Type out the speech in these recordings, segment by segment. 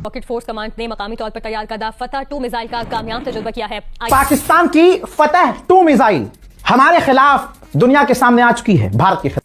Rocket force command ने मकामी तौर पर तैयार करदा फतह 2 मिसाइल का कामयाब तजुर्बा किया है। पाकिस्तान की फतह 2 मिसाइल हमारे खिलाफ दुनिया के सामने आ चुकी है, भारत के खिलाफ।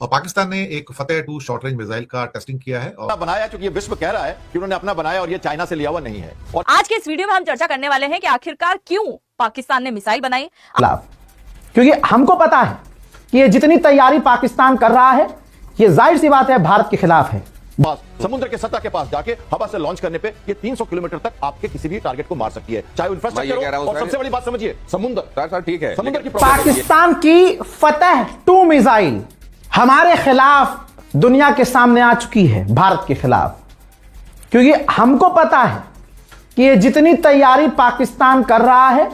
और पाकिस्तान ने एक फतेह 2 शॉर्ट रेंज मिसाइल का टेस्टिंग किया है और बनाया, क्योंकि ये विश्व कह रहा है कि उन्होंने अपना बनाया और ये चाइना से लिया हुआ नहीं है। और आज के इस वीडियो में हम चर्चा करने वाले हैं कि आखिरकार क्यों पाकिस्तान ने मिसाइल बनाई। क्योंकि हमको पता है कि ये जितनी तैयारी पाकिस्तान कर रहा है, ये जाहिर सी बात है भारत के खिलाफ है। बस समुद्र के सतह के पास जाके हवा से लॉन्च करने पे ये 300 किलोमीटर तक आपके किसी भी टारगेट को मार सकती है, चाहे इंफ्रास्ट्रक्चर हो। और सबसे बड़ी बात समझिए, समुद्र ठीक है, समुद्र की पाकिस्तान की फतह 2 मिसाइल हमारे खिलाफ दुनिया के सामने आ चुकी है, भारत के खिलाफ। क्योंकि हमको पता है कि ये जितनी तैयारी पाकिस्तान कर रहा है,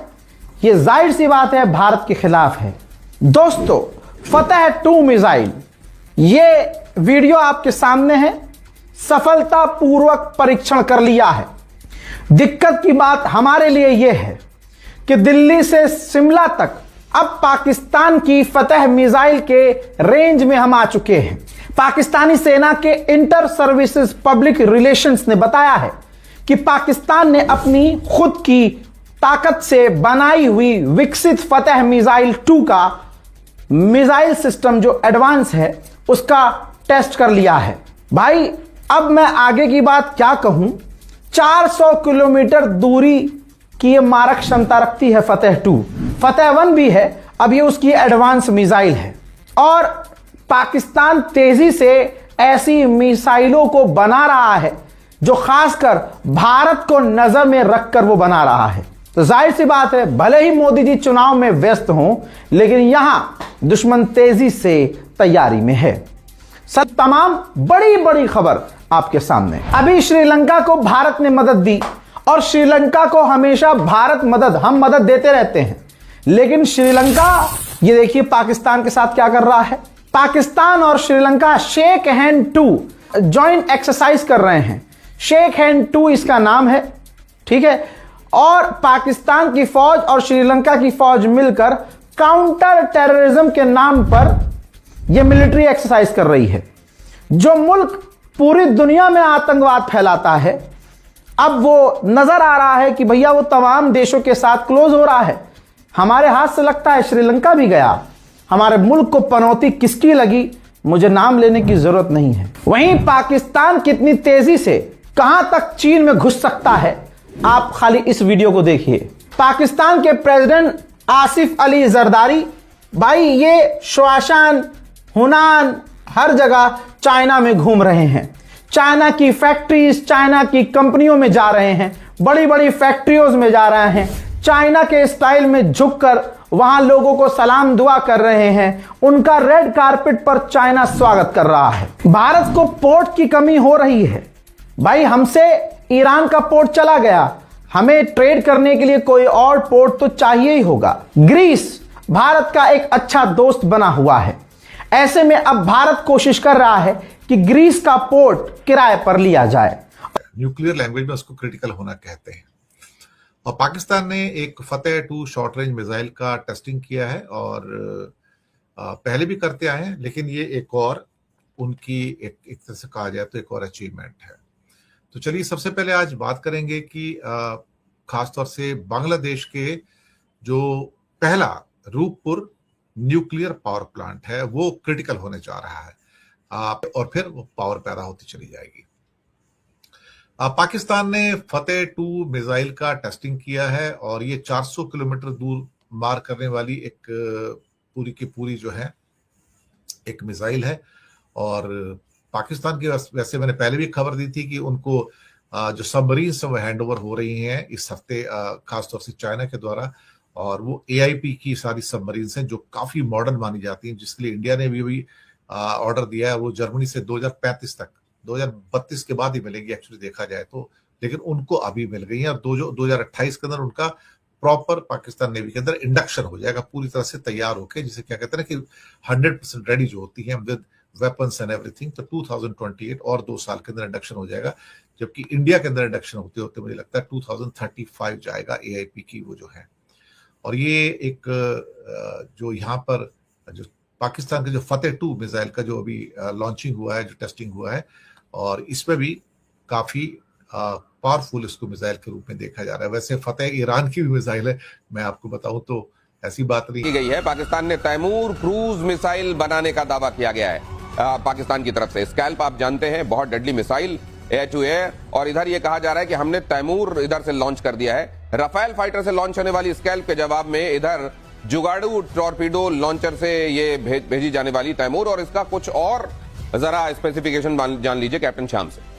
ये जाहिर सी बात है भारत के खिलाफ है। दोस्तों, फतह 2 मिसाइल, ये वीडियो आपके सामने है। सफलतापूर्वक परीक्षण कर लिया है। दिक्कत की बात हमारे लिए यह है कि दिल्ली से शिमला तक अब पाकिस्तान की फतह मिसाइल के रेंज में हम आ चुके हैं। पाकिस्तानी सेना के इंटर सर्विसेज पब्लिक रिलेशंस ने बताया है कि पाकिस्तान ने अपनी खुद की ताकत से बनाई हुई विकसित फतह मिसाइल 2 का मिसाइल सिस्टम जो एडवांस है उसका टेस्ट कर लिया है। भाई, अब मैं आगे की बात क्या कहूं। 400 किलोमीटर दूरी की ये मारक क्षमता रखती है फतह 2। फतह 1 भी है, अब ये उसकी एडवांस मिसाइल है। और पाकिस्तान तेजी से ऐसी मिसाइलों को बना रहा है जो खासकर भारत को नजर में रखकर वो बना रहा है। तो जाहिर सी बात है, भले ही मोदी जी चुनाव में व्यस्त हों, लेकिन यहां दुश्मन तेजी से तैयारी में है। सब तमाम बड़ी बड़ी खबर आपके सामने। अभी श्रीलंका को भारत ने मदद दी और श्रीलंका को हमेशा भारत हम मदद देते रहते हैं। लेकिन श्रीलंका, ये देखिए पाकिस्तान के साथ क्या कर रहा है। पाकिस्तान और Sri Lanka shake hand 2 joint exercise कर रहे हैं। शेक हैंड 2 इसका नाम है, ठीक है। और पाकिस्तान की फौज और श्रीलंका की फौज मिलकर काउंटर टेररिज्म के नाम पर यह मिलिट्री एक्सरसाइज कर रही है। जो मुल्क पूरी दुनिया में आतंकवाद फैलाता है, अब वो नजर आ रहा है कि भैया वो तमाम देशों के साथ क्लोज हो रहा है। हमारे हाथ से लगता है श्रीलंका भी गया। हमारे मुल्क को पनौती किसकी लगी, मुझे नाम लेने की जरूरत नहीं है। वहीं पाकिस्तान कितनी तेजी से कहां तक चीन में घुस सकता है, आप खाली इस वीडियो को देखिए। पाकिस्तान के प्रेसिडेंट आसिफ अली जरदारी, भाई ये श्वाशान, हुनान, हर जगह चाइना में घूम रहे हैं। चाइना की फैक्ट्रीज, चाइना की कंपनियों में जा रहे हैं, बड़ी बड़ी फैक्ट्रियों में जा रहे हैं। चाइना के स्टाइल में झुककर वहां लोगों को सलाम दुआ कर रहे हैं। उनका रेड कारपेट पर चाइना स्वागत कर रहा है। भारत को पोर्ट की कमी हो रही है। भाई, हमसे ईरान का पोर्ट चला गया, हमें ट्रेड करने के लिए कोई और पोर्ट तो चाहिए ही होगा। ग्रीस भारत का एक अच्छा दोस्त बना हुआ है। ऐसे में अब भारत कोशिश कर रहा है कि ग्रीस का पोर्ट किराए पर लिया जाए। न्यूक्लियर लैंग्वेज में उसको क्रिटिकल होना कहते हैं। और पाकिस्तान ने एक फतेह 2 शॉर्ट रेंज मिसाइल का टेस्टिंग किया है और पहले भी करते आए हैं, लेकिन ये एक और उनकी एक तरह से कहा जाए तो एक और अचीवमेंट है। तो चलिए, सबसे पहले आज बात करेंगे कि खासतौर से बांग्लादेश के जो पहला रूपपुर न्यूक्लियर पावर प्लांट है वो क्रिटिकल होने जा रहा है और फिर वो पावर पैदा होती चली जाएगी। पाकिस्तान ने फतेह 2 मिसाइल का टेस्टिंग किया है और ये 400 किलोमीटर दूर मार करने वाली एक पूरी की पूरी जो है एक मिसाइल है। और पाकिस्तान की, वैसे मैंने पहले भी खबर दी थी कि उनको जो सबमरीन्स वो हैंड ओवर हो रही हैं इस हफ्ते, खासतौर से चाइना के द्वारा। और वो AIP की सारी सबमरीन्स हैं जो काफी मॉडर्न मानी जाती हैं, जिसके लिए इंडिया ने भी ऑर्डर दिया है। वो जर्मनी से 2035 तक, 2032 के बाद ही मिलेगी एक्चुअली देखा जाए तो, लेकिन उनको अभी मिल गई है। और 2028 के अंदर उनका प्रॉपर पाकिस्तान नेवी के अंदर इंडक्शन हो जाएगा पूरी तरह से तैयार होकर, जिसे क्या कहते हैं कि 100% रेडी जो होती है विद वेपन्स एंड एवरीथिंग। तो 2028 और 2 साल के अंदर इंडक्शन हो जाएगा, जबकि इंडिया के अंदर इंडक्शन होते होते मुझे लगता है 2035 जाएगा AIP की वो जो है। और ये एक जो यहाँ पर जो पाकिस्तान के जो फतेह 2 मिसाइल का जो अभी लॉन्चिंग हुआ है, जो टेस्टिंग हुआ है, और इसमें भी काफी पावरफुल इसको मिसाइल के रूप में देखा जा रहा है। वैसे फतेह ईरान की भी मिसाइल है, मैं आपको बताऊं तो ऐसी बात नहीं की गई है। पाकिस्तान ने तैमूर क्रूज मिसाइल बनाने का दावा किया गया है पाकिस्तान की तरफ से। स्कैल्प आप जानते हैं बहुत deadly missile air to air, और इधर ये कहा जा रहा है कि हमने तैमूर इधर से लॉन्च कर दिया है। राफेल फाइटर से लॉन्च होने वाली स्कैल्प के जवाब में इधर जुगाड़ू टॉर्पीडो लॉन्चर से ये भेजी जाने वाली तैमूर, और इसका कुछ और जरा स्पेसिफिकेशन जान लीजिए कैप्टन श्याम से।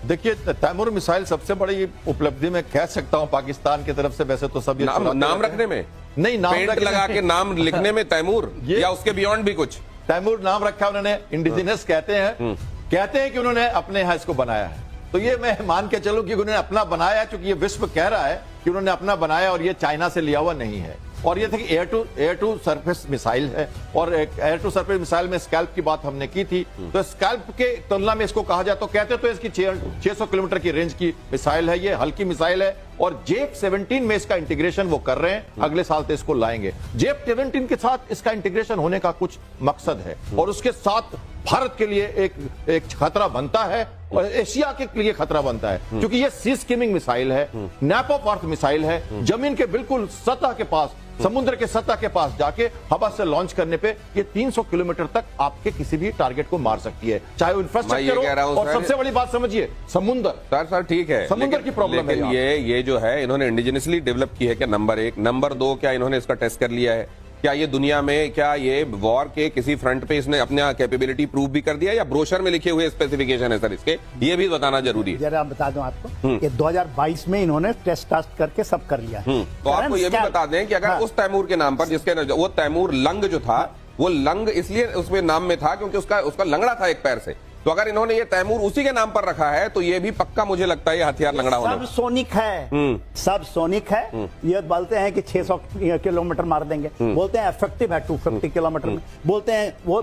देखिए, तैमूर मिसाइल सबसे बड़ी उपलब्धि मैं कह सकता हूं पाकिस्तान की तरफ से। वैसे तो सब नाम रखने में नहीं, नाम पेंट लगा के नाम लिखने में तैमूर, या उसके बियॉन्ड भी कुछ? तैमूर नाम रखा उन्होंने, इंडिजिनस कहते हैं कि उन्होंने अपने यहाँ इसको बनाया है। तो ये मैं मान के चलूं कि उन्होंने अपना बनाया, क्योंकि ये विश्व कह रहा है कि उन्होंने अपना बनाया और ये चाइना से लिया हुआ नहीं है। और ये था कि एयर टू सरफेस मिसाइल है, और एयर टू सरफेस मिसाइल में स्कैल्प की बात हमने की थी। तो स्कैल्प के तुलना में इसको कहा जाए तो कहते तो इसकी 600 किलोमीटर की रेंज की मिसाइल है, ये हल्की मिसाइल है। और जेप 17 में इसका इंटीग्रेशन वो कर रहे हैं, अगले साल तो इसको लाएंगे। जेप 17 के साथ इसका इंटीग्रेशन होने का कुछ मकसद है, और उसके साथ भारत के लिए एक खतरा बनता है और एशिया के लिए खतरा बनता है, क्योंकि ये सी स्किमिंग मिसाइल है, नैप ऑफ अर्थ मिसाइल है। जमीन के बिल्कुल सतह के पास, समुद्र के सतह के पास जाके हवा से लॉन्च करने पे ये 300 किलोमीटर तक आपके किसी भी टारगेट को मार सकती है, चाहे वो इंफ्रास्ट्रक्चर हो। और सबसे बड़ी बात समझिए, समुद्र। सर ठीक है, समुद्र की प्रॉब्लम है। ये जो है इन्होंने इंडिजिनसली डेवलप की है क्या, नंबर 1। नंबर 2, क्या इन्होंने इसका टेस्ट कर लिया है? क्या ये दुनिया में, क्या ये वॉर के किसी फ्रंट पे इसने अपना कैपेबिलिटी प्रूव भी कर दिया, या ब्रोशर में लिखे हुए स्पेसिफिकेशन है सर इसके? ये भी बताना जरूरी है। जरा बता दूं आपको कि 2022 में इन्होंने टेस्ट करके सब कर लिया। तो आपको ये भी बता दें कि अगर उस तैमूर के नाम पर, जिसके वो तैमूर लंग जो था, वो लंग इसलिए उसमें नाम में था क्योंकि उसका लंगड़ा था एक पैर से। तो अगर इन्होंने ये तैमूर उसी के नाम पर रखा है तो ये भी पक्का मुझे लगता है ये हथियार लंगड़ा होना। सब सोनिक है, सब सोनिक है। ये बोलते हैं कि 600 किलोमीटर मार देंगे, बोलते हैं इफेक्टिव है 250 किलोमीटर में, बोलते हैं वो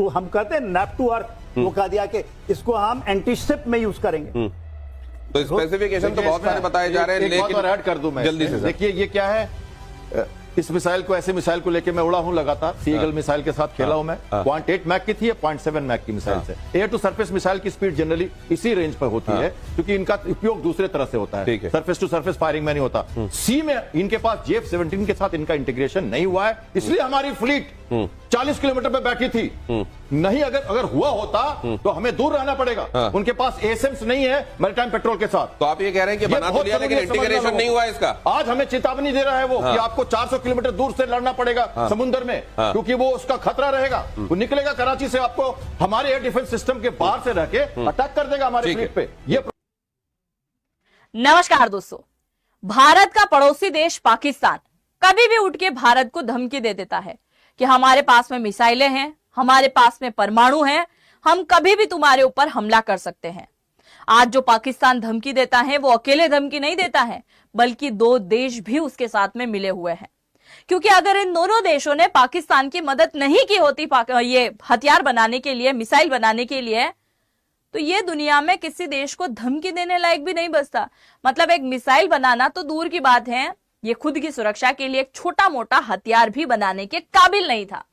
हम कहते हैं नैप टू अर्थ, वो कह दिया कि इसको हम एंटीशिप में यूज करेंगे। तो स्पेसिफिकेशन तो बहुत सारे बताए जा रहे हैं, लेकिन ऐड कर दूं मैं जल्दी से। देखिए ये क्या है, इस मिसाइल को, ऐसे मिसाइल को लेके मैं उड़ा हूं लगातार। सीगल मिसाइल के साथ खेला हूं मैं। 0.8 मैक की थी, 0.7 मैक की मिसाइल से। एयर टू सरफेस मिसाइल की स्पीड जनरली इसी रेंज पर होती है, क्योंकि इनका उपयोग दूसरे तरह से होता है, सरफेस टू सरफेस फायरिंग में नहीं होता। सी में इनके पास जेफ 17 के साथ इनका इंटीग्रेशन नहीं हुआ है, इसलिए हमारी फ्लीट 40 किलोमीटर पे बैठी थी। नहीं, अगर हुआ होता तो हमें दूर रहना पड़ेगा। उनके पास एसएम्स नहीं है मैरीटाइम पेट्रोल के साथ। तो आप ये कह रहे हैं कि बना तो लिया लेकिन इंटीग्रेशन नहीं हुआ इसका। आज हमें चेतावनी दे रहा है वो कि आपको 400 किलोमीटर दूर से लड़ना पड़ेगा समुद्र में, क्योंकि वो उसका खतरा रहेगा। वो निकलेगा कराची से, आपको हमारे एयर डिफेंस सिस्टम के बाहर से रह के अटैक कर देगा हमारे फ्लीट पे। ये नमस्कार दोस्तों, भारत का पड़ोसी देश पाकिस्तान कभी भी उठ के भारत को धमकी दे देता है कि हमारे पास में मिसाइलें हैं, हमारे पास में परमाणु हैं, हम कभी भी तुम्हारे ऊपर हमला कर सकते हैं। आज जो पाकिस्तान धमकी देता है वो अकेले धमकी नहीं देता है, बल्कि 2 देश भी उसके साथ में मिले हुए हैं। क्योंकि अगर इन दोनों देशों ने पाकिस्तान की मदद नहीं की होती ये हथियार बनाने के लिए, मिसाइल बनाने के लिए, तो ये दुनिया में किसी देश को धमकी देने लायक भी नहीं बचता। मतलब एक मिसाइल बनाना तो दूर की बात है, ये खुद की सुरक्षा के लिए एक छोटा मोटा हथियार भी बनाने के काबिल नहीं था।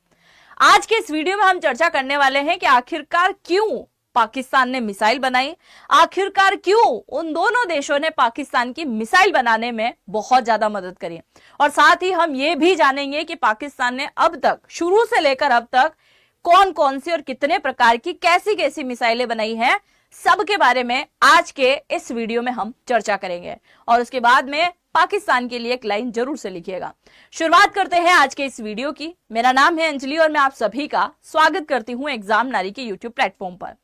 आज के इस वीडियो में हम चर्चा करने वाले हैं कि आखिरकार क्यों पाकिस्तान ने मिसाइल बनाई, आखिरकार क्यों उन दोनों देशों ने पाकिस्तान की मिसाइल बनाने में बहुत ज्यादा मदद करी, और साथ ही हम ये भी जानेंगे कि पाकिस्तान ने अब तक, शुरू से लेकर अब तक, कौन कौन सी और कितने प्रकार की कैसी कैसी मिसाइलें बनाई हैं, सब के बारे में आज के इस वीडियो में हम चर्चा करेंगे। और उसके बाद में पाकिस्तान के लिए एक लाइन जरूर से लिखिएगा। शुरुआत करते हैं आज के इस वीडियो की। मेरा नाम है अंजलि और मैं आप सभी का स्वागत करती हूं एग्जाम नारी के यूट्यूब प्लेटफॉर्म पर।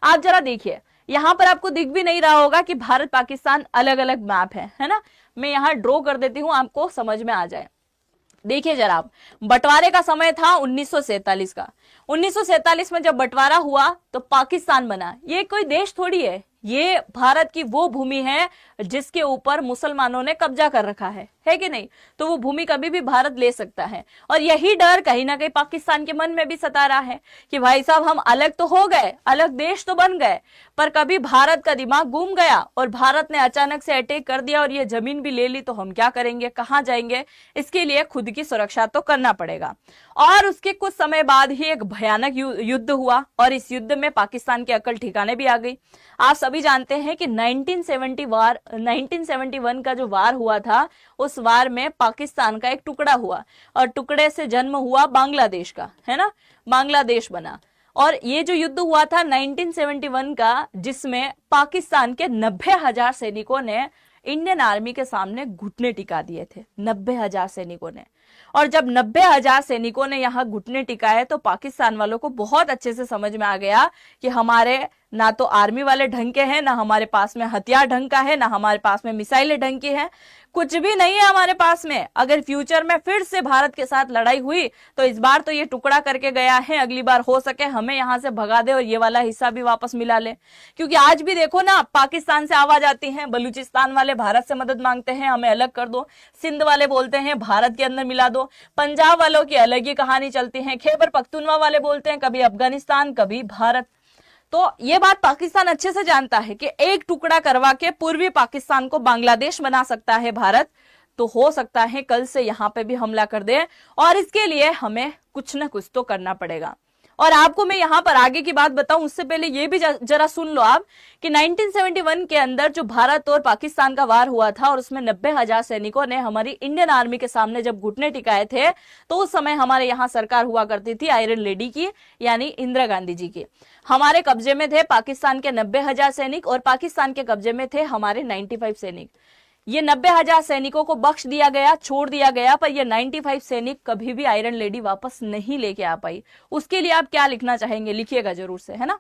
आप जरा देखिए, यहां पर आपको दिख भी नहीं रहा होगा कि भारत पाकिस्तान अलग अलग मैप है ना। मैं यहां ड्रॉ कर देती हूं, आपको समझ में आ जाए। देखिए जरा, आप बंटवारे का समय था 1947 का। 1947 में जब बंटवारा हुआ तो पाकिस्तान बना। ये कोई देश थोड़ी है, ये भारत की वो भूमि है जिसके ऊपर मुसलमानों ने कब्जा कर रखा है कि नहीं। तो वो भूमि कभी भी भारत ले सकता है, और यही डर कहीं ना कहीं पाकिस्तान के मन में भी सता रहा है कि भाई साहब हम अलग तो हो गए, अलग देश तो बन गए, पर कभी भारत का दिमाग घूम गया और भारत ने अचानक से अटैक कर दिया और ये जमीन भी ले ली, तो हम क्या करेंगे, कहां जाएंगे। इसके लिए खुद की सुरक्षा तो करना पड़ेगा। और उसके कुछ समय बाद ही एक भयानक युद्ध हुआ और इस युद्ध में पाकिस्तान की अकल ठिकाने भी आ गई। आप सभी जानते हैं कि 1971 का जो वार हुआ था, उस वार में पाकिस्तान का एक टुकड़ा हुआ और टुकड़े से जन्म हुआ बांग्लादेश का, है ना, बांग्लादेश बना। और ये जो युद्ध हुआ था 1971 का, जिसमें पाकिस्तान के 90,000 सैनिकों ने इंडियन आर्मी के सामने घुटने टिका दिए थे, 90,000 सैनिकों ने। और जब 90,000 सैनिकों ने यहाँ घुटने टिकाए तो पाकिस्तान वालों को बहुत अच्छे से समझ में आ गया कि हमारे ना तो आर्मी वाले ढंग के हैं, ना हमारे पास में हथियार ढंग का है, ना हमारे पास में मिसाइलें ढंग की हैं, कुछ भी नहीं है हमारे पास में। अगर फ्यूचर में फिर से भारत के साथ लड़ाई हुई तो इस बार तो ये टुकड़ा करके गया है, अगली बार हो सके हमें यहां से भगा दे और ये वाला हिस्सा भी वापस मिला ले। क्योंकि आज भी देखो ना, पाकिस्तान से आवाज आती है, बलूचिस्तान वाले भारत से मदद मांगते हैं, हमें अलग कर दो, सिंध वाले बोलते हैं भारत के अंदर मिला दो, पंजाब वालों की अलग ही कहानी चलती है, खैबर पख्तूनवा वाले बोलते हैं कभी अफगानिस्तान कभी भारत। तो ये बात पाकिस्तान अच्छे से जानता है कि एक टुकड़ा करवा के पूर्वी पाकिस्तान को बांग्लादेश बना सकता है भारत, तो हो सकता है कल से यहां पे भी हमला कर दे और इसके लिए हमें कुछ ना कुछ तो करना पड़ेगा। और आपको मैं यहां पर आगे की बात बताऊं, उससे पहले ये भी जरा सुन लो आप कि 1971 के अंदर जो भारत और पाकिस्तान का वार हुआ था और उसमें 90,000 सैनिकों ने हमारी इंडियन आर्मी के सामने जब घुटने टिकाए थे, तो उस समय हमारे यहाँ सरकार हुआ करती थी आयरन लेडी की, यानी इंदिरा गांधी जी की। हमारे कब्जे में थे पाकिस्तान के 90,000 सैनिक और पाकिस्तान के कब्जे में थे हमारे 95 सैनिक। ये 90,000 सैनिकों को बख्श दिया गया, छोड़ दिया गया, पर ये 95 सैनिक कभी भी आयरन लेडी वापस नहीं लेके आ पाई। उसके लिए आप क्या लिखना चाहेंगे, लिखिएगा जरूर से, है ना।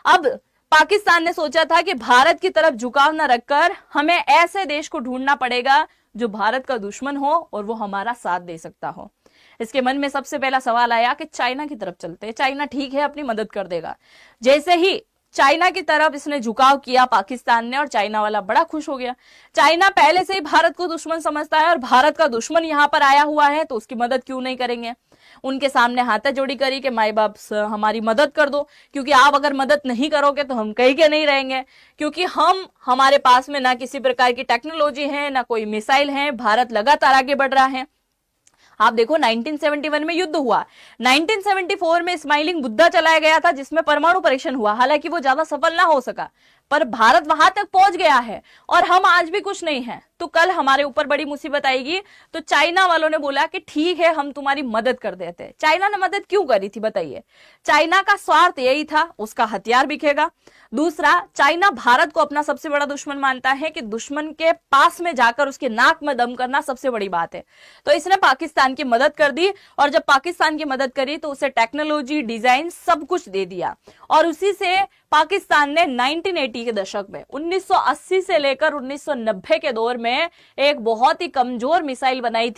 अब पाकिस्तान ने सोचा था कि भारत की तरफ झुकाव न रखकर हमें ऐसे देश को ढूंढना पड़ेगा जो भारत का दुश्मन हो और वो हमारा साथ दे सकता हो। इसके मन में सबसे पहला सवाल आया कि चाइना की तरफ चलते हैं, चाइना ठीक है अपनी मदद कर देगा। जैसे ही चाइना की तरफ इसने झुकाव किया पाकिस्तान ने, और चाइना वाला बड़ा खुश हो गया। चाइना पहले से ही भारत को दुश्मन समझता है और भारत का दुश्मन यहां पर आया हुआ है तो उसकी मदद क्यों नहीं करेंगे। उनके सामने हाथ जोड़ी करी कि माई बाप हमारी मदद कर दो, क्योंकि आप अगर मदद नहीं करोगे तो हम कहीं के नहीं रहेंगे, क्योंकि हमारे पास में ना किसी प्रकार की टेक्नोलॉजी है, ना कोई मिसाइल है, भारत लगातार आगे बढ़ रहा है। आप देखो 1971 में युद्ध हुआ, 1974 में स्माइलिंग बुद्धा चलाया गया था जिसमें परमाणु परीक्षण हुआ, हालांकि वो ज्यादा सफल ना हो सका, पर भारत वहां तक पहुंच गया है और हम आज भी कुछ नहीं है। तो कल हमारे ऊपर बड़ी मुसीबत आएगी तो चाइना वालों ने बोला कि ठीक है हम तुम्हारी मदद कर देते हैं। चाइना ने मदद क्यों करी थी बताइए। चाइना का स्वार्थ यही था, उसका हथियार बिकेगा। दूसरा, चाइना भारत को अपना सबसे बड़ा दुश्मन मानता है कि दुश्मन के पास में जाकर उसके नाक में दम करना सबसे बड़ी बात है। तो इसने पाकिस्तान की मदद कर दी और जब पाकिस्तान की मदद करी तो उसे टेक्नोलॉजी, डिजाइन सब कुछ दे दिया और उसी से पाकिस्तान ने 1980 के दशक में 1980 से लेकर 1990 के दौर में एक बहुत ही कमजोर मिसाइल बनाई थी